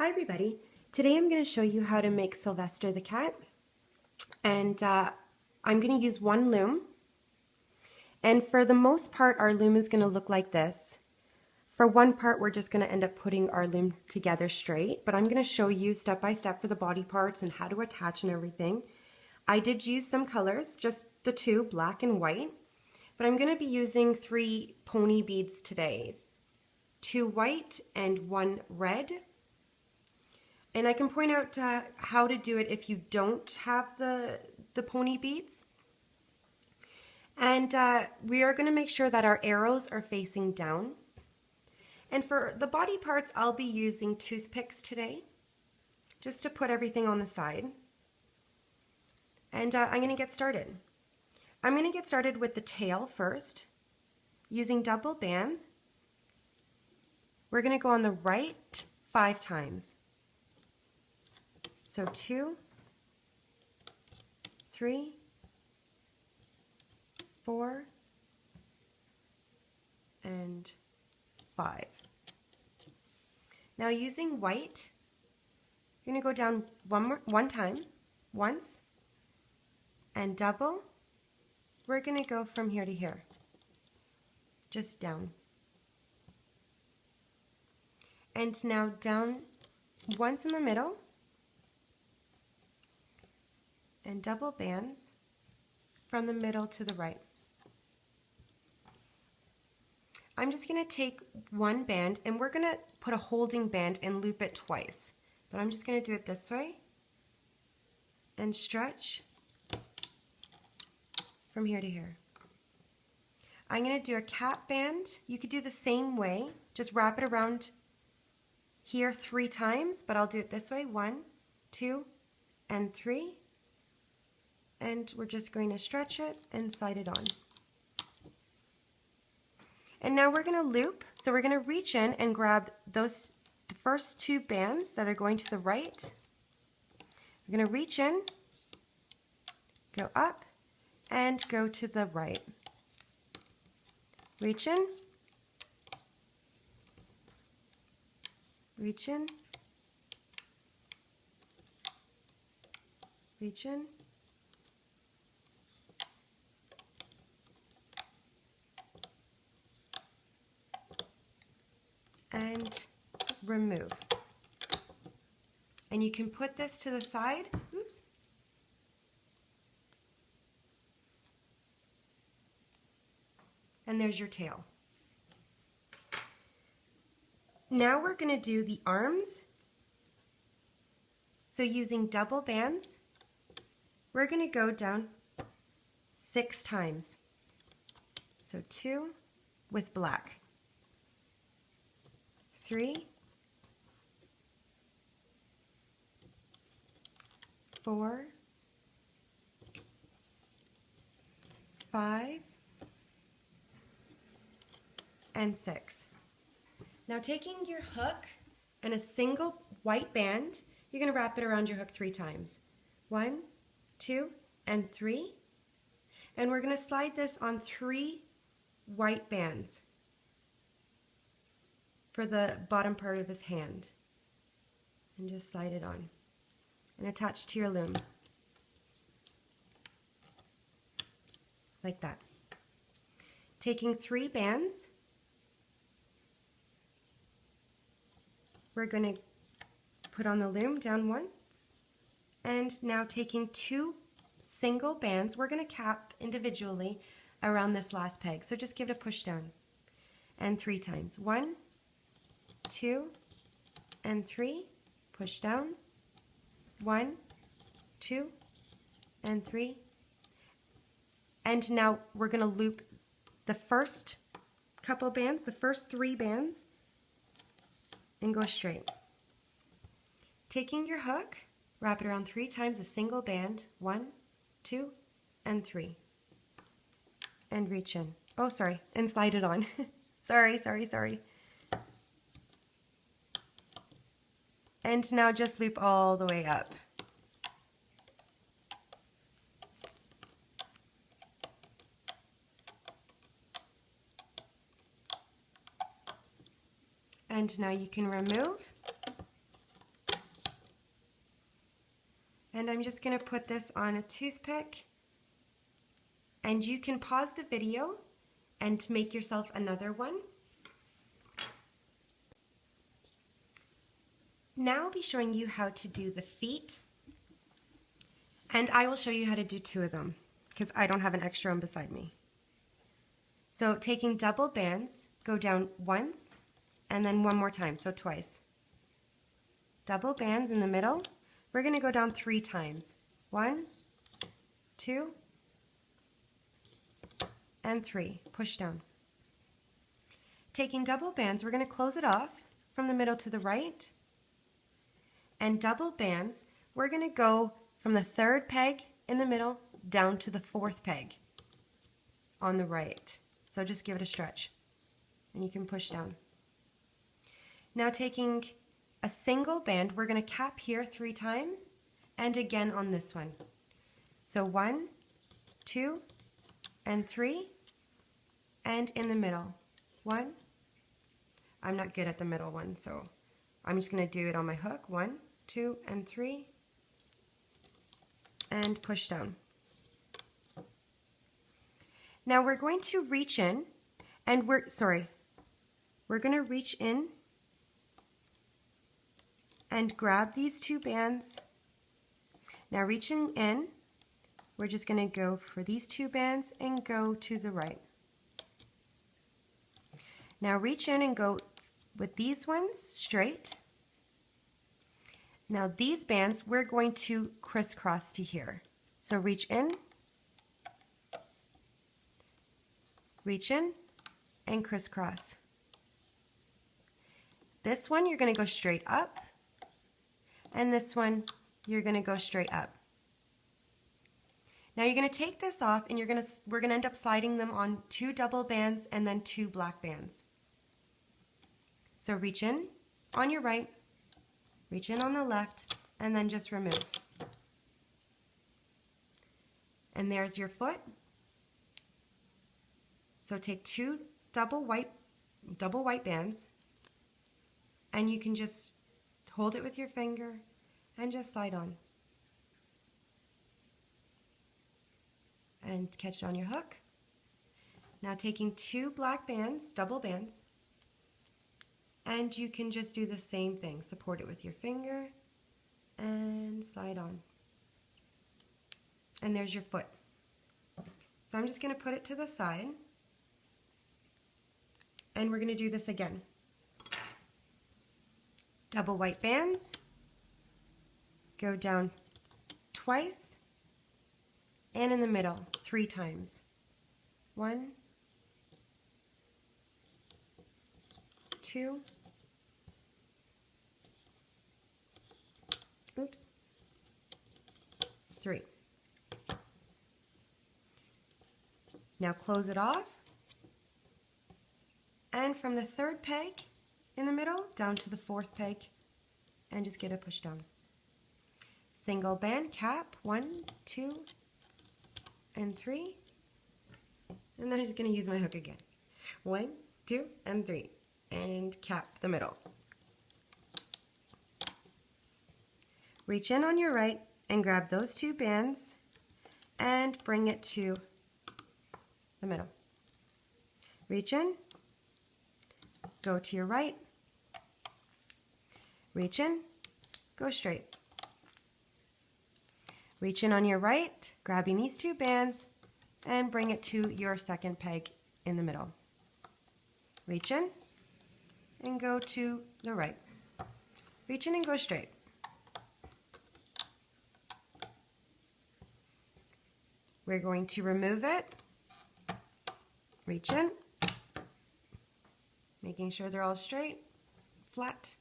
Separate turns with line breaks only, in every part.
Hi everybody. Today I'm going to show you how to make Sylvester the Cat, and I'm going to use one loom, and for the most part our loom is going to look like this. For one part we're just going to end up putting our loom together straight, but I'm going to show you step by step for the body parts and how to attach and everything. I did use some colors, just the two, black and white, but I'm going to be using 3 pony beads today. 2 white and 1 red. And I can point out how to do it if you don't have the pony beads. And we are going to make sure that our arrows are facing down. And for the body parts, I'll be using toothpicks today, just to put everything on the side. And I'm going to get started. I'm going to get started with the tail first, using double bands. We're going to go on the right 5 times. So 2, 3, 4, and 5. Now using white, you're going to go down one time, once, and double. We're going to go from here to here, just down. And now down once in the middle, and double bands from the middle to the right. I'm just going to take one band and we're going to put a holding band and loop it twice. But I'm just going to do it this way and stretch from here to here. I'm going to do a cap band. You could do the same way, just wrap it around here 3 times, but I'll do it this way, 1, 2, and 3. And we're just going to stretch it and slide it on. And now we're going to loop. So we're going to reach in and grab the first 2 bands that are going to the right. We're going to reach in, go up, and go to the right. Reach in, reach in, reach in, and remove. And you can put this to the side. Oops. And there's your tail. Now we're going to do the arms. So using double bands, we're going to go down 6 times. So 2 with black. 3, 4, 5, and 6. Now taking your hook and a single white band, you're going to wrap it around your hook 3 times. 1, 2, and 3. And we're going to slide this on 3 white bands for the bottom part of his hand. And just slide it on and attach to your loom. Like that. Taking 3 bands, we're going to put on the loom down once, and now taking 2 single bands, we're going to cap individually around this last peg. So just give it a push down. And 3 times. 1, 2, and 3. Push down. 1, 2, and 3. And now we're going to loop the first couple bands, the first 3 bands, and go straight. Taking your hook, wrap it around 3 times a single band. 1, 2, and 3. And reach in. Oh, sorry, and slide it on. Sorry. And now just loop all the way up. And now you can remove And I'm just going to put this on a toothpick. And you can pause the video and make yourself another one. Now I'll be showing you how to do the feet. And I will show you how to do 2 of them because I don't have an extra one beside me. So taking double bands, go down once and then one more time, so twice. Double bands in the middle. We're going to go down 3 times. 1, 2, and 3. Push down. Taking double bands, we're going to close it off from the middle to the right. And double bands, we're going to go from the 3rd peg in the middle down to the 4th peg on the right. So just give it a stretch and you can push down. Now taking a single band, we're going to cap here 3 times and again on this one. So 1, 2, and 3, and in the middle. 1. I'm not good at the middle one, so I'm just going to do it on my hook. 1, 2, and 3, and push down. Now we're going to reach in, and we're going to reach in and grab these 2 bands. Now reaching in, we're just going to go for these 2 bands and go to the right. Now reach in and go with these ones straight. Now these bands, we're going to crisscross to here. So reach in, and crisscross. This one, you're going to go straight up, and this one, you're going to go straight up. Now you're going to take this off, and we're going to end up sliding them on 2 double bands and then 2 black bands. So reach in on your right, reach in on the left, and then just remove. And there's your foot. So take 2 double white bands, and you can just hold it with your finger and just slide on. And catch it on your hook. Now taking 2 black bands, double bands, and you can just do the same thing. Support it with your finger and slide on. And there's your foot. So I'm just going to put it to the side. And we're going to do this again. Double white bands. Go down twice. And in the middle 3 times. 1, 2, oops, 3. Now close it off, and from the 3rd peg in the middle down to the 4th peg, and just get a push down. Single band cap, 1, 2, and 3, and I'm just going to use my hook again. 1, 2, and 3. And cap the middle. Reach in on your right and grab those 2 bands and bring it to the middle. Reach in, go to your right, reach in, go straight. Reach in on your right, grabbing these 2 bands and bring it to your 2nd peg in the middle. Reach in, and go to the right. Reach in and go straight. We're going to remove it. Reach in, making sure they're all straight, flat,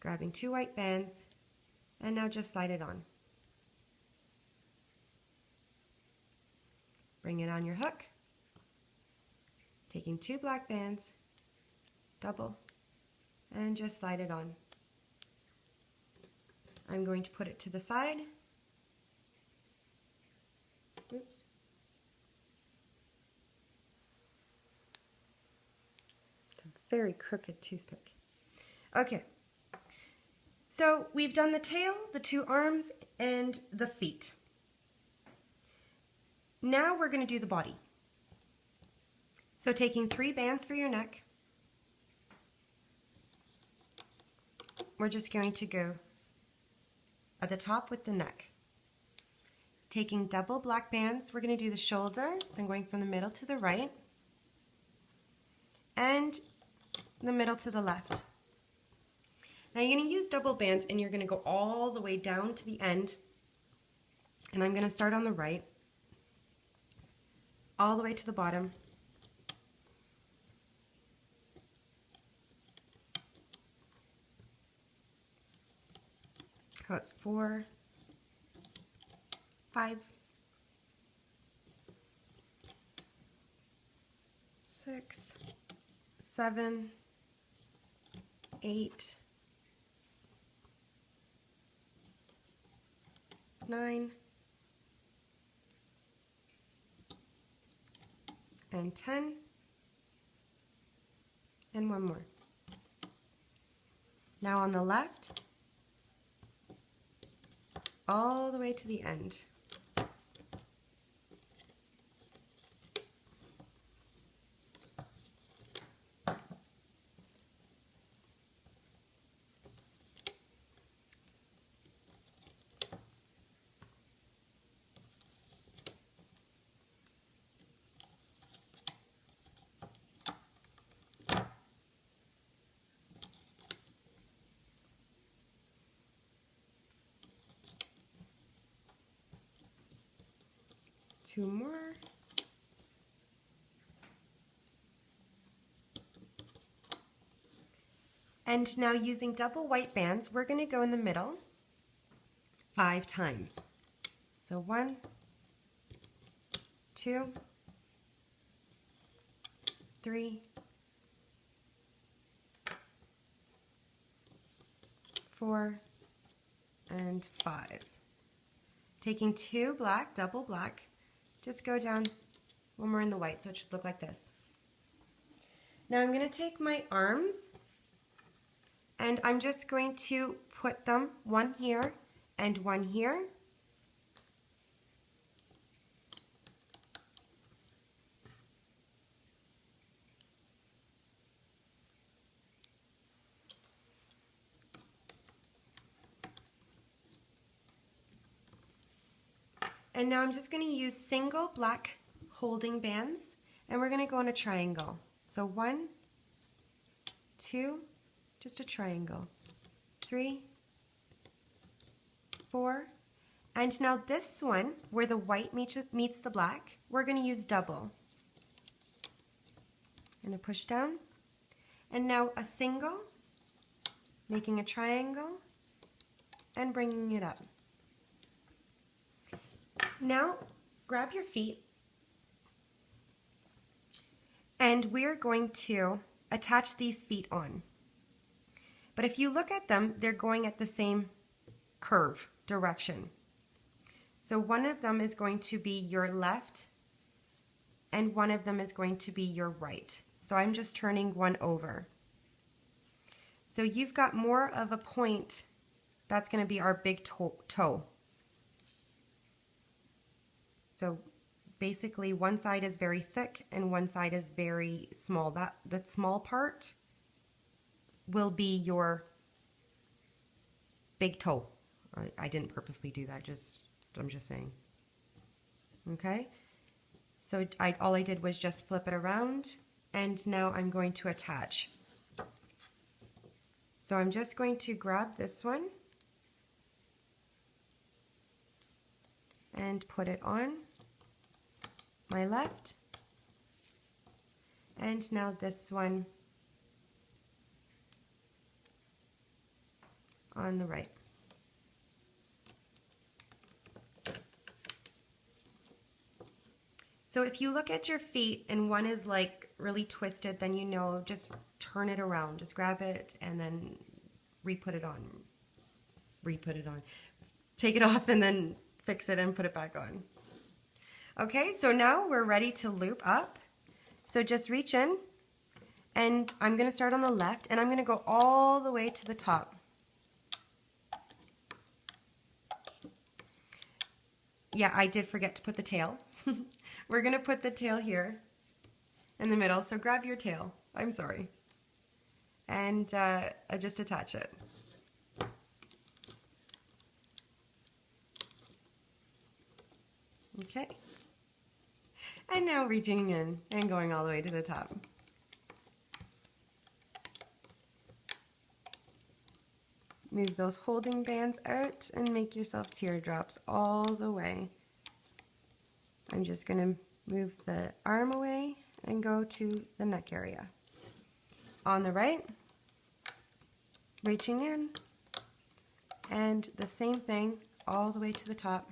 grabbing 2 white bands, and now just slide it on. Bring it on your hook, taking 2 black bands, double, and just slide it on. I'm going to put it to the side. Oops. It's a very crooked toothpick. Okay, So we've done the tail, the two arms, and the feet. Now we're going to do the body. So taking 3 bands for your neck, we're just going to go at the top with the neck. Taking double black bands, we're going to do the shoulder, so I'm going from the middle to the right, and the middle to the left. Now you're going to use double bands and you're going to go all the way down to the end, and I'm going to start on the right, all the way to the bottom. So it's 4, 5, 6, 7, 8, 9, and 10, and one more. Now on the left, all the way to the end. Two more. And now using double white bands, we're going to go in the middle 5 times. So 1, 2, 3, 4, and 5. Taking 2 black, double black, just go down one more in the white, so it should look like this. Now I'm going to take my arms and I'm just going to put them one here and one here. And now I'm just going to use single black holding bands, and we're going to go in a triangle. So 1, 2, just a triangle, 3, 4, and now this one, where the white meets the black, we're going to use double. I'm going to push down, and now a single, making a triangle, and bringing it up. Now, grab your feet, and we're going to attach these feet on. But if you look at them, they're going at the same curve direction. So one of them is going to be your left, and one of them is going to be your right. So I'm just turning one over. So you've got more of a point. That's going to be our big toe. So basically one side is very thick and one side is very small. That small part will be your big toe. I didn't purposely do that, I'm just saying. Okay? So all I did was just flip it around, and now I'm going to attach. So I'm just going to grab this one and put it on my left, and now this one on the right. So if you look at your feet and one is like really twisted, then you know, just turn it around, just grab it and then re-put it on, take it off and then fix it and put it back on. Okay, so now we're ready to loop up. So just reach in, and I'm going to start on the left, and I'm going to go all the way to the top. yeah, I did forget to put the tail. We're going to put the tail here in the middle, so grab your tail. I'm sorry. And just attach it. Okay. And now reaching in and going all the way to the top. Move those holding bands out and make yourself teardrops all the way. I'm just going to move the arm away and go to the neck area. On the right, reaching in, and the same thing all the way to the top.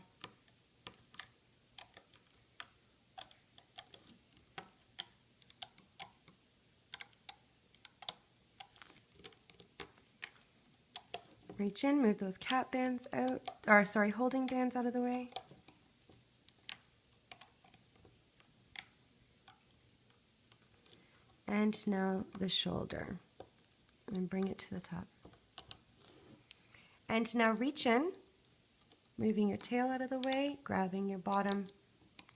Reach in, move those cap bands out, or sorry, holding bands out of the way. And now the shoulder, and bring it to the top. And now reach in, moving your tail out of the way, grabbing your bottom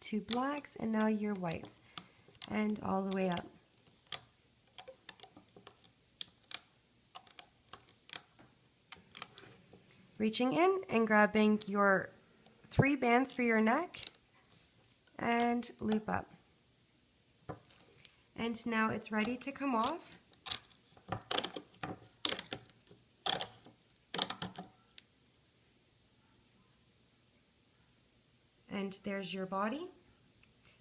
two blacks, and now your whites, and all the way up. Reaching in and grabbing your 3 bands for your neck and loop up. And now it's ready to come off. And there's your body.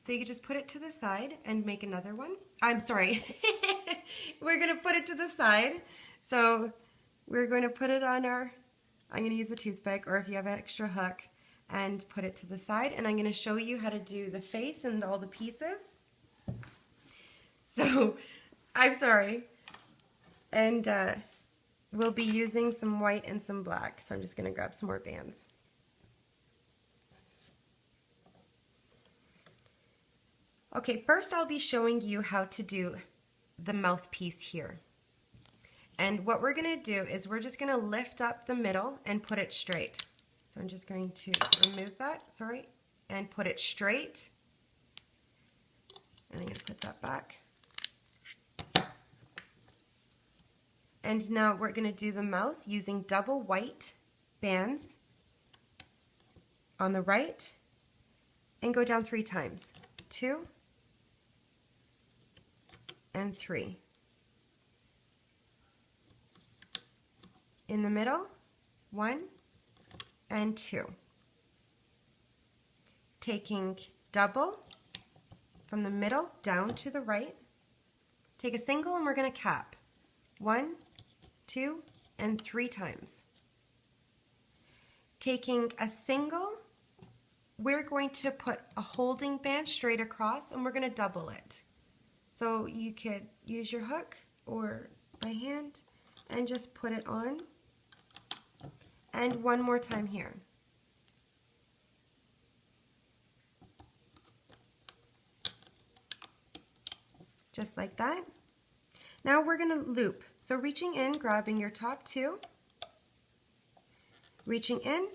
So you can just put it to the side and make another one. I'm sorry. We're going to put it to the side. So we're going to put it on our, I'm going to use a toothpick, or if you have an extra hook, and put it to the side. And I'm going to show you how to do the face and all the pieces. So, I'm sorry. And we'll be using some white and some black. So I'm just going to grab some more bands. Okay, first I'll be showing you how to do the mouthpiece here. And what we're going to do is we're just going to lift up the middle and put it straight. So I'm just going to remove that, sorry, and put it straight. And I'm going to put that back. And now we're going to do the mouth using double white bands on the right and go down 3 times. 2 and 3. In the middle, 1 and 2. Taking double from the middle down to the right. Take a single and we're going to cap. 1, 2, and 3 times. Taking a single, we're going to put a holding band straight across and we're going to double it. So you could use your hook or by hand and just put it on. And one more time here. Just like that. Now we're going to loop. So reaching in, grabbing your top 2, reaching in,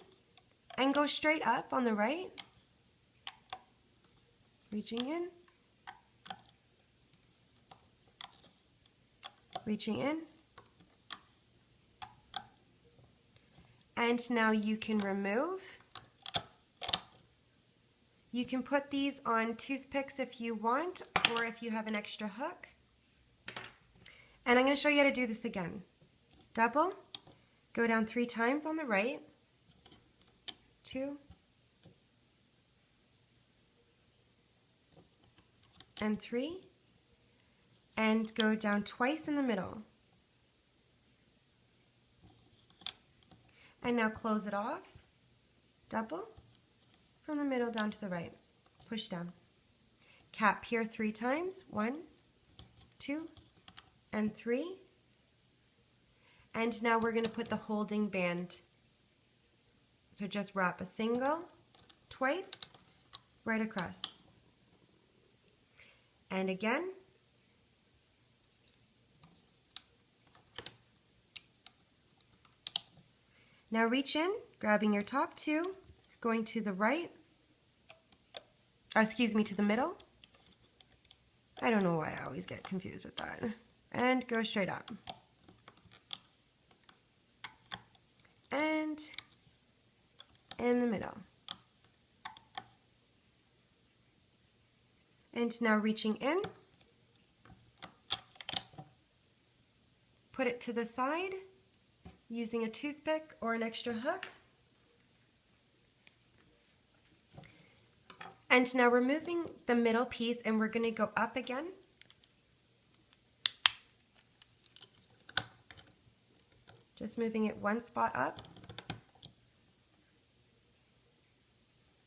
and go straight up on the right. Reaching in, reaching in, and now you can remove. You can put these on toothpicks if you want, or if you have an extra hook. And I'm going to show you how to do this again. Double, go down 3 times on the right, 2, and 3, and go down twice in the middle. And now close it off, double, from the middle down to the right, push down. Cap here 3 times, 1, 2, and 3. And now we're going to put the holding band. So just wrap a single, twice, right across. And again. Now reach in, grabbing your top 2, it's going to the right, excuse me, to the middle. I don't know why I always get confused with that. And go straight up. And in the middle. And now reaching in. Put it to the side using a toothpick or an extra hook. And now we're moving the middle piece and we're going to go up again. Just moving it one spot up.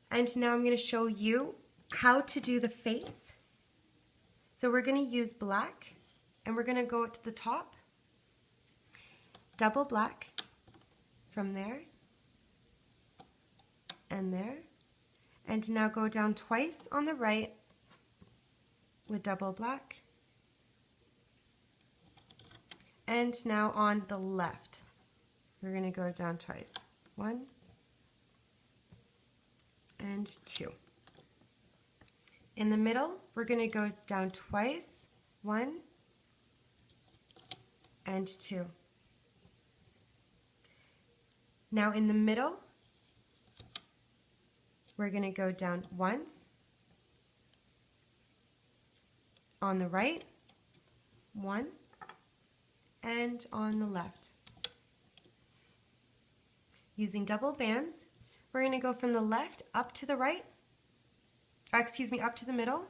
And now I'm going to show you how to do the face. So we're going to use black and we're going to go to the top. Double black from there and there. And now go down twice on the right with double black. And now on the left, we're going to go down twice. 1 and 2. In the middle, we're going to go down twice. 1 and 2. Now in the middle, we're going to go down once. On the right, once. And on the left. Using double bands, we're going to go from the left up to the right. Excuse me, up to the middle.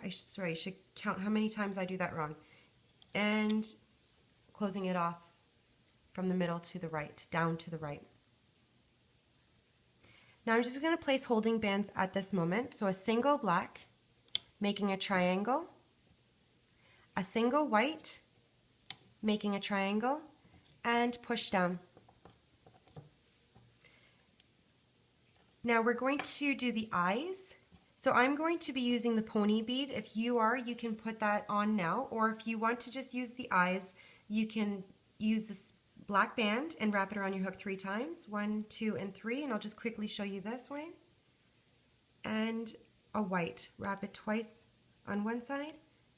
I should count how many times I do that wrong. And closing it off from the middle to the right, down to the right. Now I'm just going to place holding bands at this moment. So a single black, making a triangle, a single white, making a triangle, and push down. Now we're going to do the eyes. So I'm going to be using the pony bead. If you are, you can put that on now, or if you want to just use the eyes, you can use this black band and wrap it around your hook 3 times. 1, 2, and 3, and I'll just quickly show you this way. And a white, wrap it twice on one side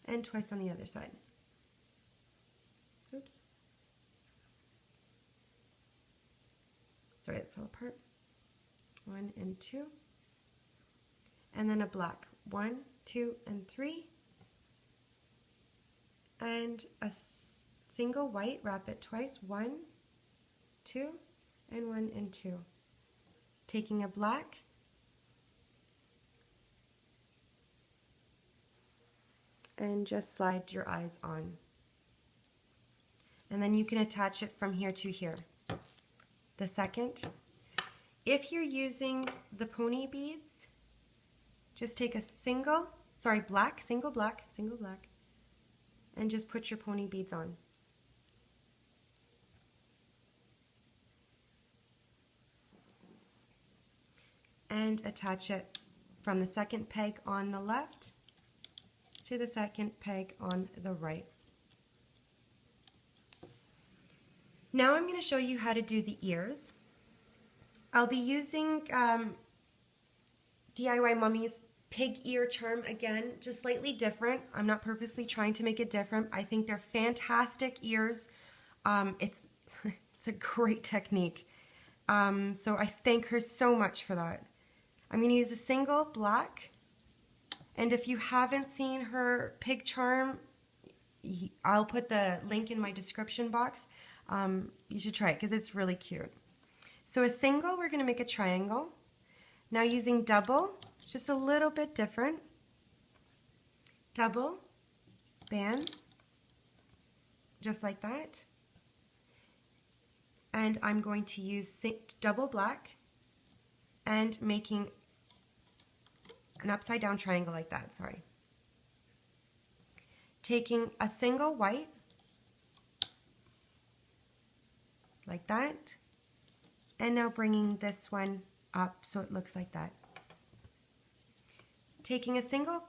and twice on the other side. Oops. Sorry, it fell apart. 1 and 2. And then a black. 1, 2, and 3. And a single white, wrap it twice. 1, 2, and 1 and 2. Taking a black. And just slide your eyes on. And then you can attach it from here to here. The second. If you're using the pony beads, just take a single black, and just put your pony beads on. And attach it from the second peg on the left to the second peg on the right. Now I'm going to show you how to do the ears. I'll be using DIY Mummy's pig ear charm again, just slightly different. I'm not purposely trying to make it different. I think they're fantastic ears. It's a great technique. So I thank her so much for that. I'm going to use a single black, and if you haven't seen her pig charm, I'll put the link in my description box. You should try it because it's really cute. So a single, we're going to make a triangle. Now using double, just a little bit different. Double bands, just like that. And I'm going to use double black and making an upside down triangle like that, sorry. Taking a single white, like that, and now bringing this one up so it looks like that. Taking a single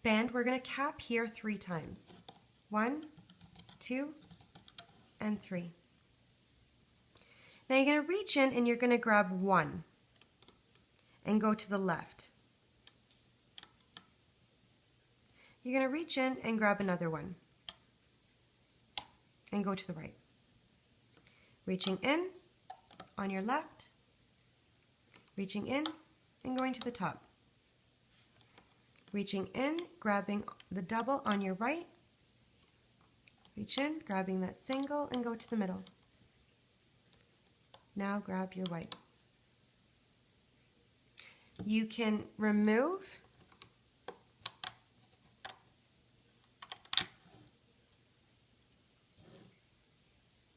band, we're going to cap here 3 times. 1, 2, and 3. Now you're going to reach in and you're going to grab 1. and go to the left. You're going to reach in and grab another one and go to the right. Reaching in on your left, reaching in and going to the top. Reaching in, grabbing the double on your right, reach in, grabbing that single and go to the middle. Now grab your white. You can remove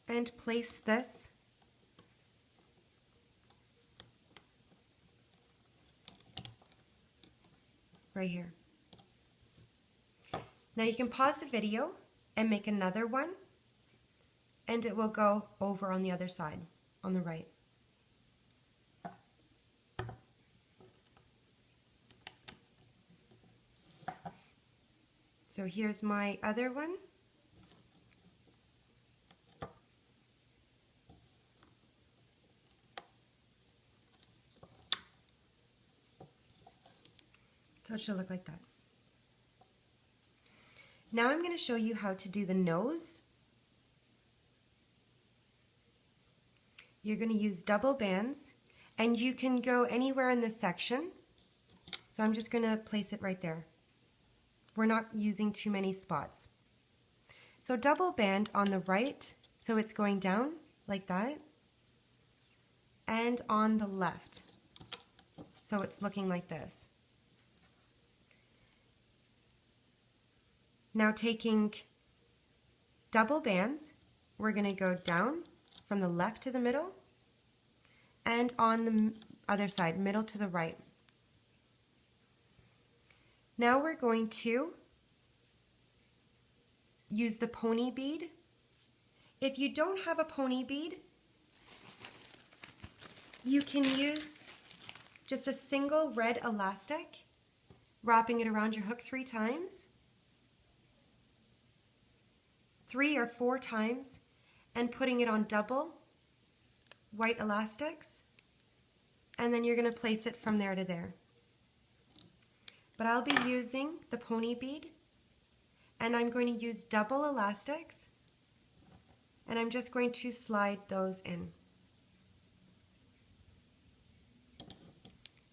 and place this right here. Now you can pause the video and make another one, and it will go over on the other side, on the right. So here's my other one. So it should look like that. Now I'm going to show you how to do the nose. You're going to use double bands, and you can go anywhere in this section. So I'm just going to place it right there. We're not using too many spots. So double band on the right, so it's going down like that, and on the left, so it's looking like this. Now taking double bands, we're going to go down from the left to the middle and on the other side, middle to the right. Now we're going to use the pony bead. If you don't have a pony bead, you can use just a single red elastic, wrapping it around your hook 3 times. 3 or 4 times, and putting it on double white elastics, and then you're going to place it from there to there. But I'll be using the pony bead, and I'm going to use double elastics, and I'm just going to slide those in.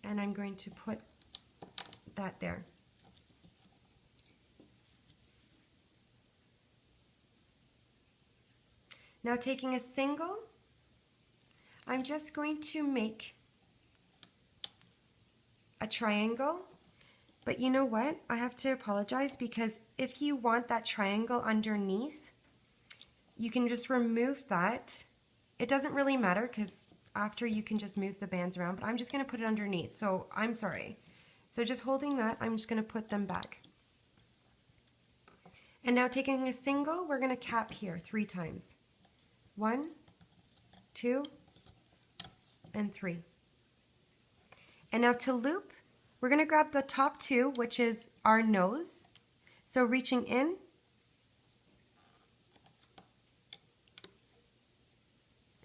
And I'm going to put that there. Now taking a single, I'm just going to make a triangle, but you know what? I have to apologize, because if you want that triangle underneath, you can just remove that. It doesn't really matter, because after you can just move the bands around, but I'm just going to put it underneath, so I'm sorry. So just holding that, I'm just going to put them back. And now taking a single, we're going to cap here 3 times. 1, 2, and 3. And now to loop, we're going to grab the top 2, which is our nose. So reaching in,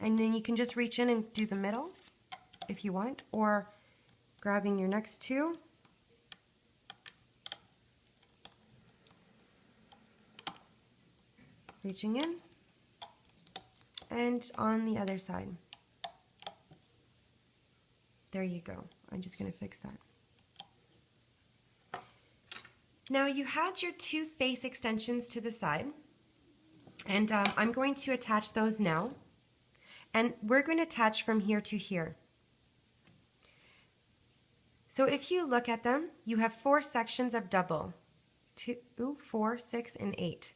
and then you can just reach in and do the middle if you want, or grabbing your next 2. Reaching in. And on the other side. There you go. I'm just going to fix that. Now you had your 2 face extensions to the side, and I'm going to attach those now. And we're going to attach from here to here. So if you look at them, you have 4 sections of double. 2, 4, 6, and 8.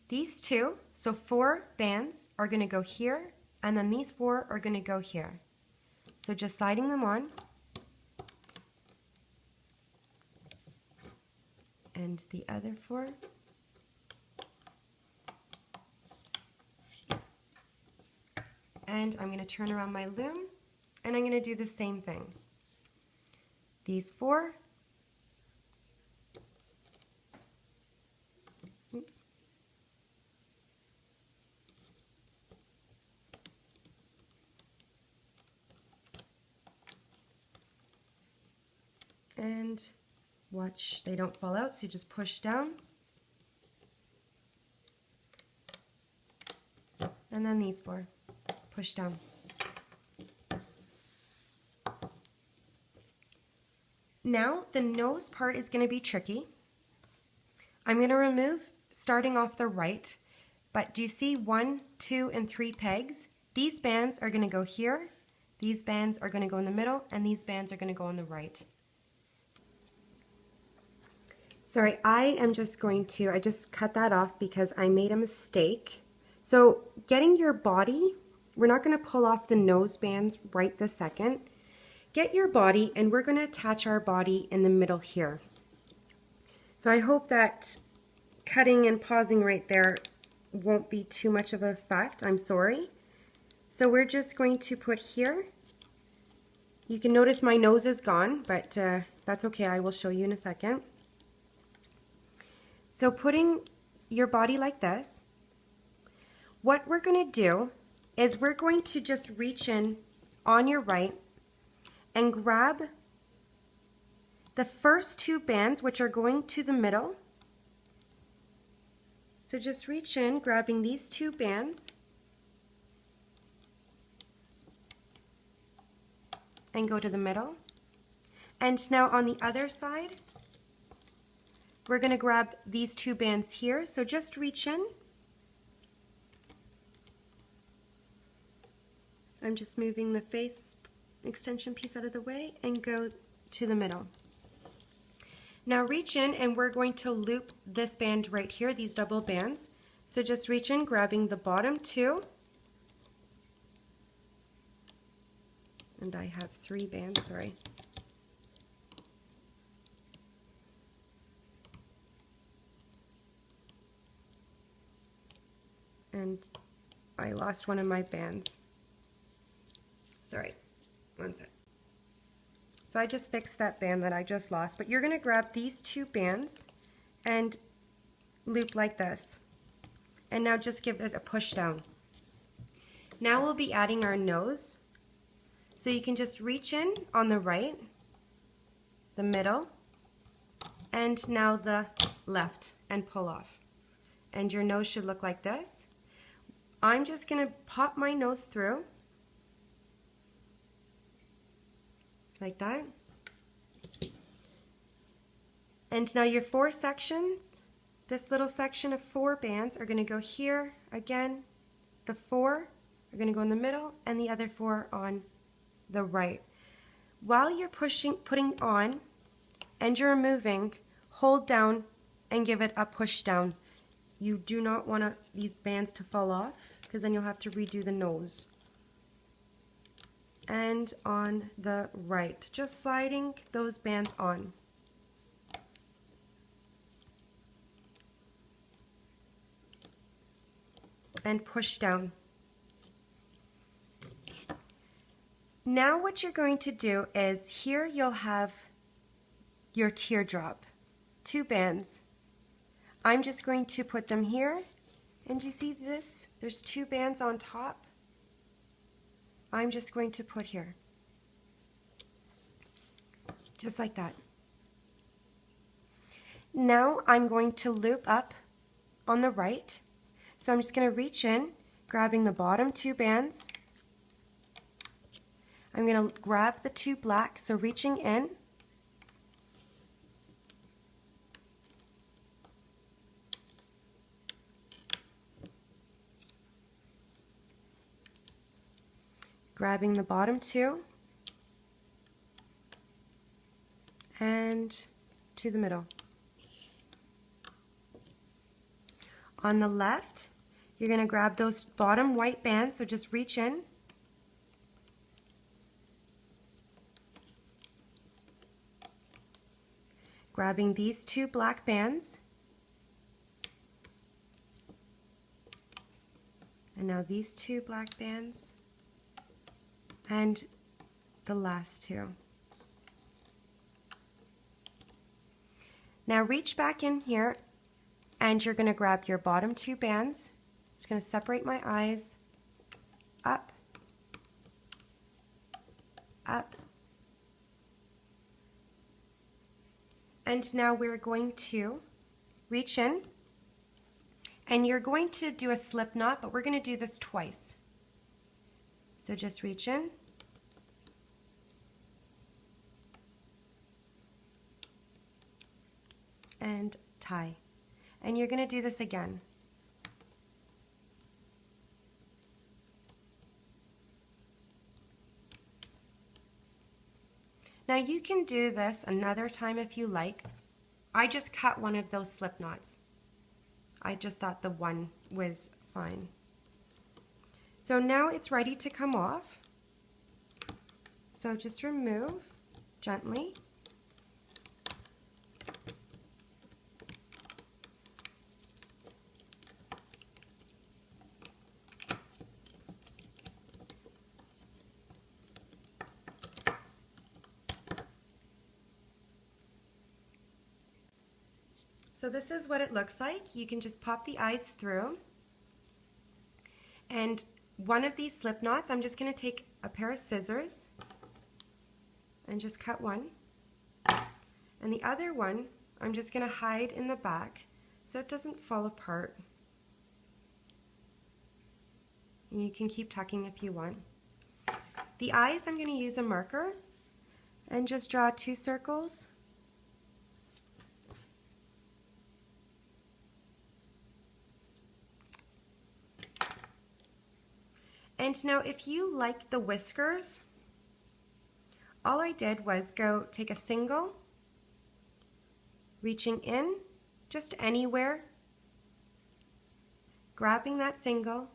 These 2, so 4 bands are going to go here, and then these 4 are going to go here. So just sliding them on, and the other 4. And I'm going to turn around my loom, and I'm going to do the same thing. These 4. Oops. Watch they don't fall out, so you just push down. And then these 4, push down. Now the nose part is going to be tricky. I'm going to remove starting off the right, but do you see 1, 2, and 3 pegs? These bands are going to go here, these bands are going to go in the middle, and these bands are going to go on the right. Sorry, I just cut that off because I made a mistake. So getting your body, we're not going to pull off the nose bands right this second. Get your body, and we're going to attach our body in the middle here. So I hope that cutting and pausing right there won't be too much of an effect. I'm sorry. So we're just going to put here. You can notice my nose is gone, but that's okay. I will show you in a second. So putting your body like this, what we're going to do is we're going to just reach in on your right and grab the first 2 bands, which are going to the middle. So just reach in, grabbing these 2 bands, and go to the middle. And now on the other side, we're going to grab these 2 bands here. So just reach in. I'm just moving the face extension piece out of the way and go to the middle. Now reach in, and we're going to loop this band right here, these double bands. So just reach in, grabbing the bottom 2. And I have 3 bands, sorry. And I lost one of my bands. Sorry, one sec. So I just fixed that band that I just lost, but you're going to grab these 2 bands and loop like this. And now just give it a push down. Now we'll be adding our nose. So you can just reach in on the right, the middle, and now the left, and pull off. And your nose should look like this. I'm just going to pop my nose through, like that. And now your 4 sections, this little section of 4 bands are going to go here again. The 4 are going to go in the middle, and the other 4 on the right. While you're putting on and you're removing, hold down and give it a push down. You do not want these bands to fall off, because then you'll have to redo the nose. And on the right, just sliding those bands on. And push down. Now what you're going to do is, here you'll have your teardrop, 2 bands. I'm just going to put them here, and you see this? There's 2 bands on top. I'm just going to put here, just like that. Now I'm going to loop up on the right. So I'm just going to reach in, grabbing the bottom 2 bands. I'm going to grab the 2 black, so reaching in. Grabbing the bottom 2 and to the middle. On the left, you're going to grab those bottom white bands, so just reach in. Grabbing these 2 black bands. And now these 2 black bands. And the last 2. Now reach back in here, and you're going to grab your bottom 2 bands. Just going to separate my eyes. Up. Up. And now we're going to reach in, and you're going to do a slip knot, but we're going to do this twice. So just reach in, and tie. And you're going to do this again. Now you can do this another time if you like. I just cut one of those slip knots. I just thought the one was fine. So now it's ready to come off. So just remove gently. So this is what it looks like. You can just pop the eyes through. And one of these slip knots, I'm just going to take a pair of scissors and just cut one. And the other one, I'm just going to hide in the back so it doesn't fall apart. And you can keep tucking if you want. The eyes, I'm going to use a marker and just draw 2 circles. And now if you like the whiskers, all I did was go take a single, reaching in just anywhere, grabbing that single,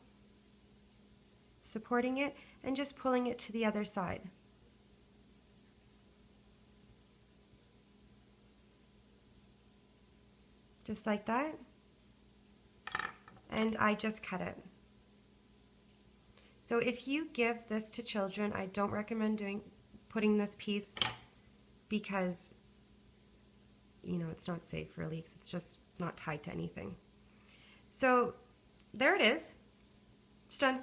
supporting it, and just pulling it to the other side. Just like that. And I just cut it. So if you give this to children, I don't recommend putting this piece because, you know, it's not safe really, because it's just not tied to anything. So there it is. It's done.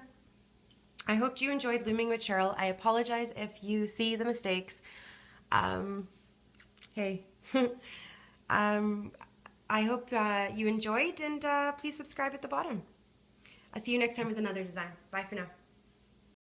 I hope you enjoyed Looming with Cheryl. I apologize if you see the mistakes. Hey. I hope you enjoyed, and please subscribe at the bottom. I'll see you next time with another design. Bye for now.